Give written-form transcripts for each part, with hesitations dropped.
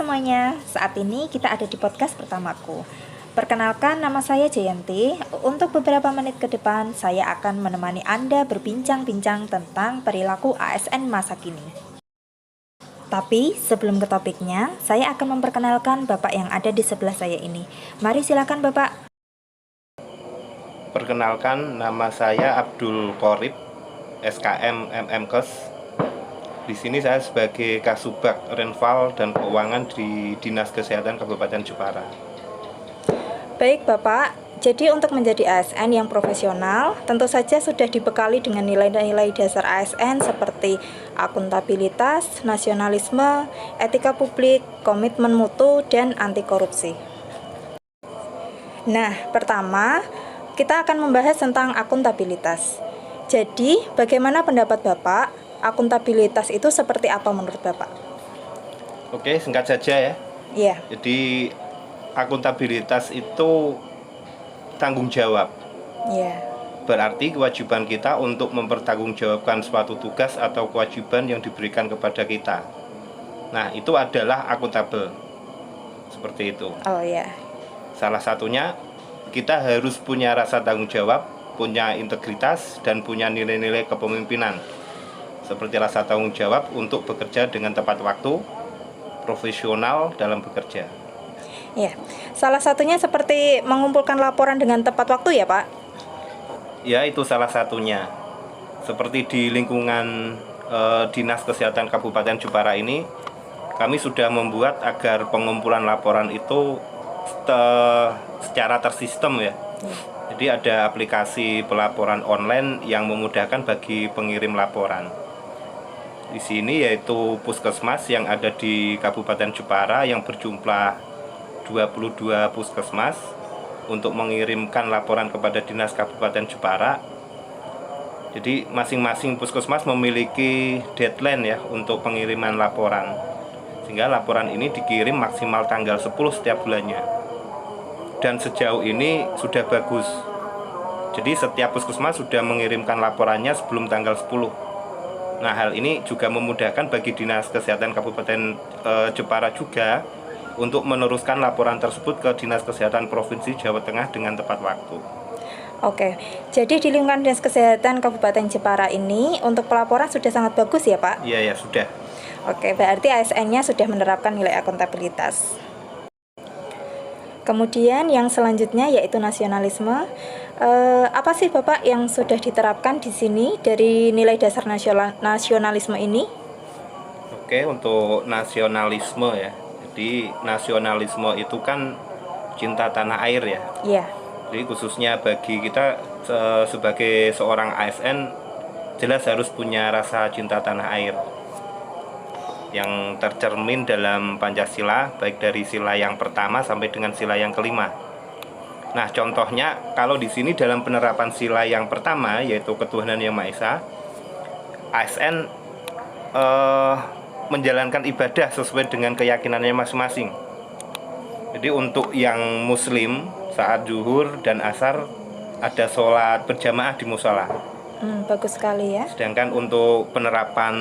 semuanya, saat ini kita ada di podcast pertamaku. Perkenalkan, nama saya Jayanti. Untuk beberapa menit ke depan, saya akan menemani Anda berbincang-bincang tentang perilaku ASN masa kini. Tapi sebelum ke topiknya, saya akan memperkenalkan Bapak yang ada di sebelah saya ini. Mari silakan Bapak. Perkenalkan, nama saya Abdul Qorib, SKM MMKes. Di sini saya sebagai Kasubag Renval dan Keuangan di Dinas Kesehatan Kabupaten Jepara. Baik Bapak, jadi untuk menjadi ASN yang profesional, tentu saja sudah dibekali dengan nilai-nilai dasar ASN seperti akuntabilitas, nasionalisme, etika publik, komitmen mutu, dan anti korupsi. Nah, pertama, kita akan membahas tentang akuntabilitas. Jadi, bagaimana pendapat Bapak? Akuntabilitas itu seperti apa menurut Bapak? Oke, singkat saja ya. Iya. Jadi, akuntabilitas itu tanggung jawab. Iya. Berarti kewajiban kita untuk mempertanggungjawabkan suatu tugas atau kewajiban yang diberikan kepada kita. Nah, itu adalah akuntabel. Seperti itu. Oh iya. Salah satunya, kita harus punya rasa tanggung jawab, punya integritas, dan punya nilai-nilai kepemimpinan. Seperti rasa tanggung jawab untuk bekerja dengan tepat waktu, profesional dalam bekerja. Ya, salah satunya seperti mengumpulkan laporan dengan tepat waktu ya Pak? Ya, itu salah satunya. Seperti di lingkungan Dinas Kesehatan Kabupaten Jepara ini, kami sudah membuat agar pengumpulan laporan itu secara tersistem ya. Jadi ada aplikasi pelaporan online yang memudahkan bagi pengirim laporan. Di sini yaitu puskesmas yang ada di Kabupaten Jepara yang berjumlah 22 puskesmas untuk mengirimkan laporan kepada Dinas Kabupaten Jepara. Jadi masing-masing puskesmas memiliki deadline ya untuk pengiriman laporan. Sehingga laporan ini dikirim maksimal tanggal 10 setiap bulannya. Dan sejauh ini sudah bagus. Jadi setiap puskesmas sudah mengirimkan laporannya sebelum tanggal 10. Nah, hal ini juga memudahkan bagi Dinas Kesehatan Kabupaten Jepara juga untuk meneruskan laporan tersebut ke Dinas Kesehatan Provinsi Jawa Tengah dengan tepat waktu. Oke, jadi di lingkungan Dinas Kesehatan Kabupaten Jepara ini untuk pelaporan sudah sangat bagus ya Pak? Iya, ya sudah. Oke, berarti ASN-nya sudah menerapkan nilai akuntabilitas. Kemudian yang selanjutnya yaitu nasionalisme. Apa sih Bapak yang sudah diterapkan di sini dari nilai dasar nasionalisme ini? Oke, untuk nasionalisme ya. Jadi nasionalisme itu kan cinta tanah air ya. Iya. Jadi khususnya bagi kita sebagai seorang ASN jelas harus punya rasa cinta tanah air yang tercermin dalam Pancasila, baik dari sila yang pertama sampai dengan sila yang kelima. Nah, contohnya kalau di sini dalam penerapan sila yang pertama yaitu ketuhanan yang Maha Esa, ASN menjalankan ibadah sesuai dengan keyakinannya masing-masing. Jadi untuk yang Muslim saat zuhur dan asar ada sholat berjamaah di musola. Bagus sekali ya. Sedangkan untuk penerapan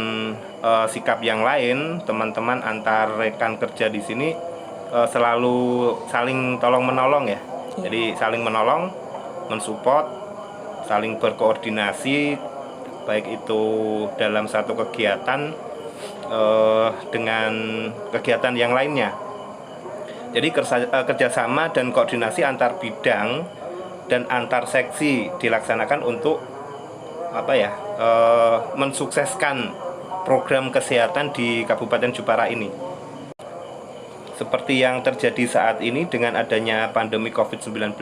sikap yang lain, teman-teman antar rekan kerja di sini selalu saling tolong menolong ya. Jadi saling menolong, mensupport, saling berkoordinasi, baik itu dalam satu kegiatan dengan kegiatan yang lainnya. Jadi kerjasama dan koordinasi antar bidang dan antar seksi dilaksanakan untuk mensukseskan program kesehatan di Kabupaten Jepara ini. Seperti yang terjadi saat ini dengan adanya pandemi COVID-19,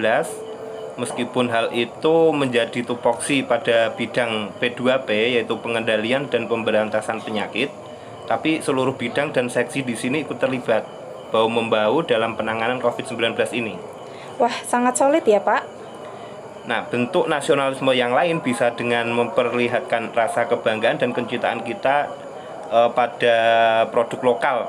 meskipun hal itu menjadi tupoksi pada bidang P2P yaitu pengendalian dan pemberantasan penyakit, tapi seluruh bidang dan seksi di sini ikut terlibat bahu-membahu dalam penanganan COVID-19 ini. Wah, sangat solid ya Pak. Nah, bentuk nasionalisme yang lain bisa dengan memperlihatkan rasa kebanggaan dan kecintaan kita pada produk lokal.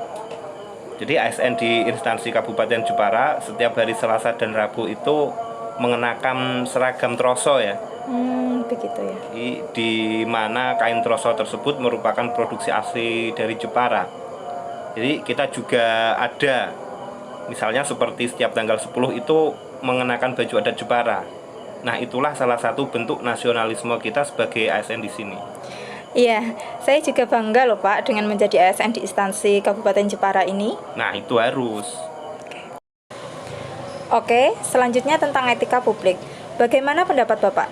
Jadi ASN di instansi Kabupaten Jepara setiap hari Selasa dan Rabu itu mengenakan seragam troso ya. Begitu ya. Di mana kain troso tersebut merupakan produksi asli dari Jepara. Jadi kita juga ada, misalnya seperti setiap tanggal 10 itu mengenakan baju adat Jepara. Nah, itulah salah satu bentuk nasionalisme kita sebagai ASN di sini. Iya, saya juga bangga loh Pak dengan menjadi ASN di instansi Kabupaten Jepara ini. Nah, itu harus. Oke, selanjutnya tentang etika publik. Bagaimana pendapat Bapak?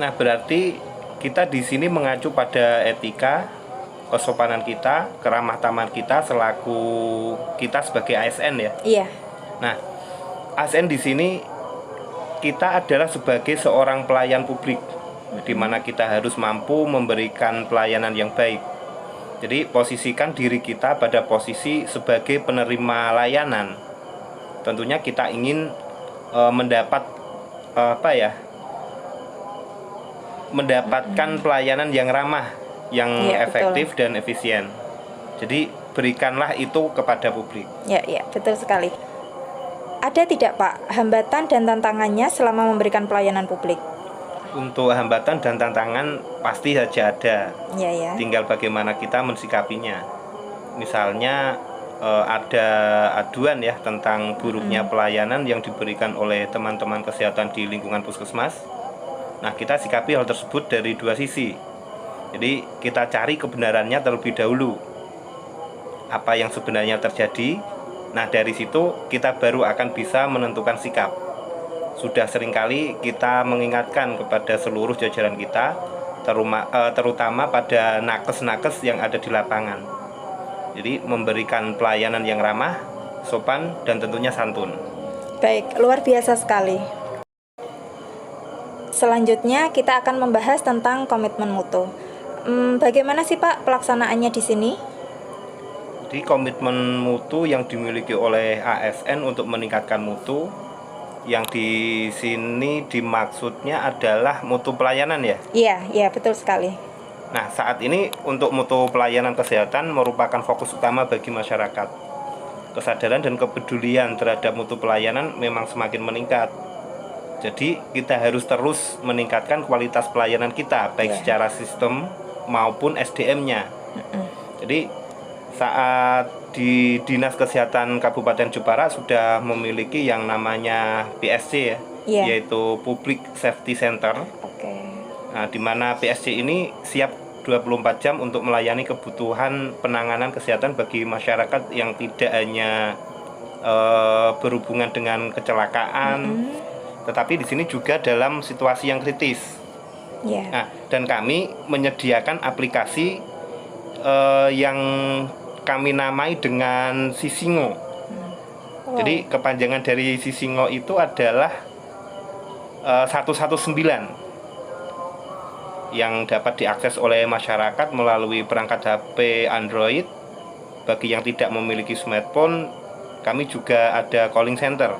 Nah, berarti kita di sini mengacu pada etika, kesopanan kita, keramah tamahan kita selaku kita sebagai ASN ya. Iya. Nah, ASN di sini kita adalah sebagai seorang pelayan publik, di mana kita harus mampu memberikan pelayanan yang baik. Jadi posisikan diri kita pada posisi sebagai penerima layanan. Tentunya kita ingin mendapatkan pelayanan yang ramah, yang efektif dan efisien. Jadi berikanlah itu kepada publik. Ya, betul sekali. Ada tidak Pak hambatan dan tantangannya selama memberikan pelayanan publik? Untuk hambatan dan tantangan pasti saja ada. Ya. Tinggal bagaimana kita mensikapinya. Misalnya ada aduan ya tentang buruknya pelayanan yang diberikan oleh teman-teman kesehatan di lingkungan puskesmas. Nah, kita sikapi hal tersebut dari dua sisi. Jadi kita cari kebenarannya terlebih dahulu. Apa yang sebenarnya terjadi. Nah, dari situ kita baru akan bisa menentukan sikap. Sudah seringkali kita mengingatkan kepada seluruh jajaran kita, terutama pada nakes-nakes yang ada di lapangan. Jadi memberikan pelayanan yang ramah, sopan, dan tentunya santun. Baik, luar biasa sekali. Selanjutnya kita akan membahas tentang komitmen mutu. Bagaimana sih Pak pelaksanaannya di sini? Jadi komitmen mutu yang dimiliki oleh ASN untuk meningkatkan mutu, yang di sini dimaksudnya adalah mutu pelayanan ya? Iya, betul sekali. Nah, saat ini untuk mutu pelayanan kesehatan merupakan fokus utama bagi masyarakat. Kesadaran dan kepedulian terhadap mutu pelayanan memang semakin meningkat. Jadi kita harus terus meningkatkan kualitas pelayanan kita, baik secara sistem maupun SDM-nya. Jadi saat di Dinas Kesehatan Kabupaten Jepara sudah memiliki yang namanya PSC ya, yaitu Public Safety Center. Nah, di mana PSC ini siap 24 jam untuk melayani kebutuhan penanganan kesehatan bagi masyarakat yang tidak hanya berhubungan dengan kecelakaan, tetapi di sini juga dalam situasi yang kritis. Nah, dan kami menyediakan aplikasi yang kami namai dengan Sisingo. Jadi kepanjangan dari Sisingo itu adalah 119 yang dapat diakses oleh masyarakat melalui perangkat HP Android. Bagi yang tidak memiliki smartphone, kami juga ada calling center.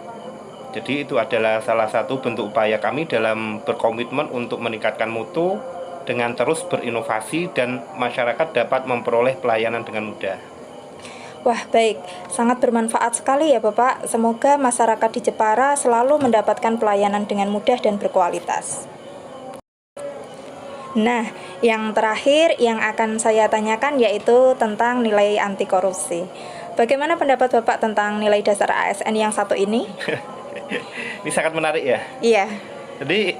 Jadi itu adalah salah satu bentuk upaya kami dalam berkomitmen untuk meningkatkan mutu dengan terus berinovasi dan masyarakat dapat memperoleh pelayanan dengan mudah. Wah, baik. Sangat bermanfaat sekali ya Bapak. Semoga masyarakat di Jepara selalu mendapatkan pelayanan dengan mudah dan berkualitas. Nah, yang terakhir yang akan saya tanyakan yaitu tentang nilai anti korupsi. Bagaimana pendapat Bapak tentang nilai dasar ASN yang satu ini? Ini sangat menarik ya. Iya. Jadi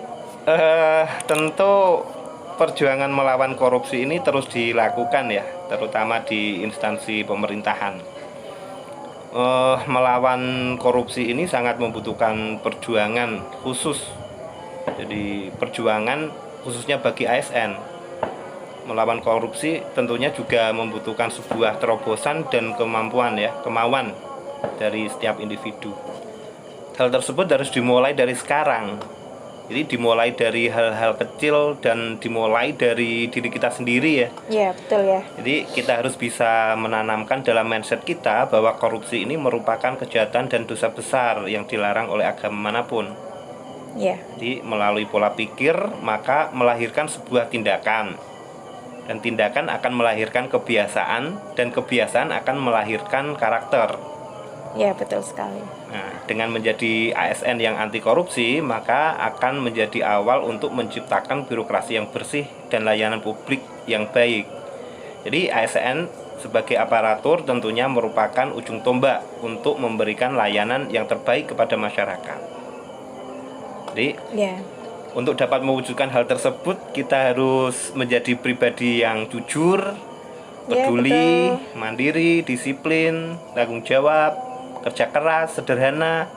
tentu perjuangan melawan korupsi ini terus dilakukan ya, terutama di instansi pemerintahan. Melawan korupsi ini sangat membutuhkan perjuangan khusus. Jadi perjuangan khususnya bagi ASN. Melawan korupsi tentunya juga membutuhkan sebuah terobosan dan kemauan dari setiap individu. Hal tersebut harus dimulai dari sekarang. Jadi dimulai dari hal-hal kecil dan dimulai dari diri kita sendiri ya. Iya, betul ya. Jadi kita harus bisa menanamkan dalam mindset kita bahwa korupsi ini merupakan kejahatan dan dosa besar yang dilarang oleh agama manapun. Iya. Jadi melalui pola pikir maka melahirkan sebuah tindakan. Dan tindakan akan melahirkan kebiasaan dan kebiasaan akan melahirkan karakter. Ya, betul sekali. Nah, dengan menjadi ASN yang anti korupsi, maka akan menjadi awal untuk menciptakan birokrasi yang bersih dan layanan publik yang baik. Jadi ASN sebagai aparatur tentunya merupakan ujung tombak untuk memberikan layanan yang terbaik kepada masyarakat. Jadi untuk dapat mewujudkan hal tersebut, kita harus menjadi pribadi yang jujur, peduli, mandiri, disiplin, tanggung jawab, kerja keras, sederhana.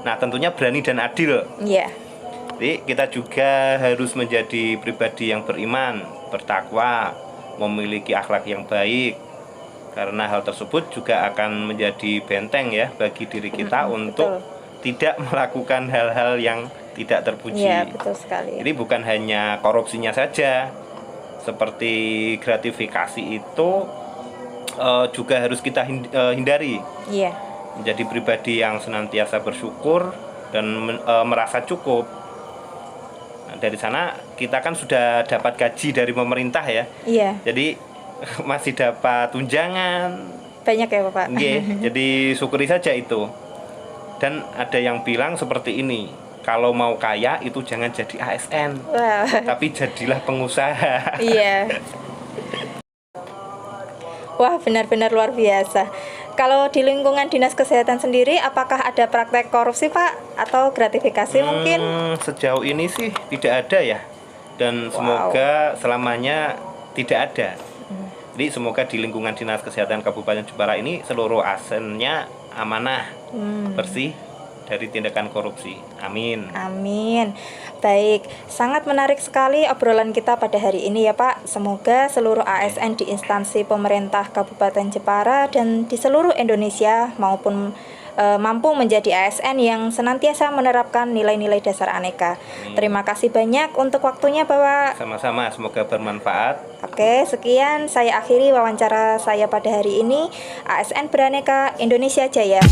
Nah, tentunya berani dan adil. Jadi kita juga harus menjadi pribadi yang beriman, bertakwa, memiliki akhlak yang baik. Karena hal tersebut juga akan menjadi benteng ya bagi diri kita untuk tidak melakukan hal-hal yang tidak terpuji. Betul sekali. Jadi bukan hanya korupsinya saja, seperti gratifikasi itu juga harus kita hindari. Menjadi pribadi yang senantiasa bersyukur dan merasa cukup. Nah, dari sana kita kan sudah dapat gaji dari pemerintah ya. Jadi masih dapat tunjangan. Banyak ya Bapak. Jadi syukuri saja itu. Dan ada yang bilang seperti ini, kalau mau kaya itu jangan jadi ASN, tapi jadilah pengusaha. Wah, benar-benar luar biasa. Kalau di lingkungan Dinas Kesehatan sendiri, apakah ada praktek korupsi Pak? Atau gratifikasi mungkin? Sejauh ini sih tidak ada ya. Dan semoga selamanya tidak ada. Jadi semoga di lingkungan Dinas Kesehatan Kabupaten Jepara ini seluruh ASN-nya amanah, bersih dari tindakan korupsi. Amin. Baik, sangat menarik sekali obrolan kita pada hari ini ya Pak. Semoga seluruh ASN di instansi pemerintah Kabupaten Jepara dan di seluruh Indonesia maupun mampu menjadi ASN yang senantiasa menerapkan nilai-nilai dasar Aneka. Terima kasih banyak untuk waktunya Bapak. Sama-sama, semoga bermanfaat. Oke, sekian saya akhiri wawancara saya pada hari ini. ASN Beraneka Indonesia Jaya.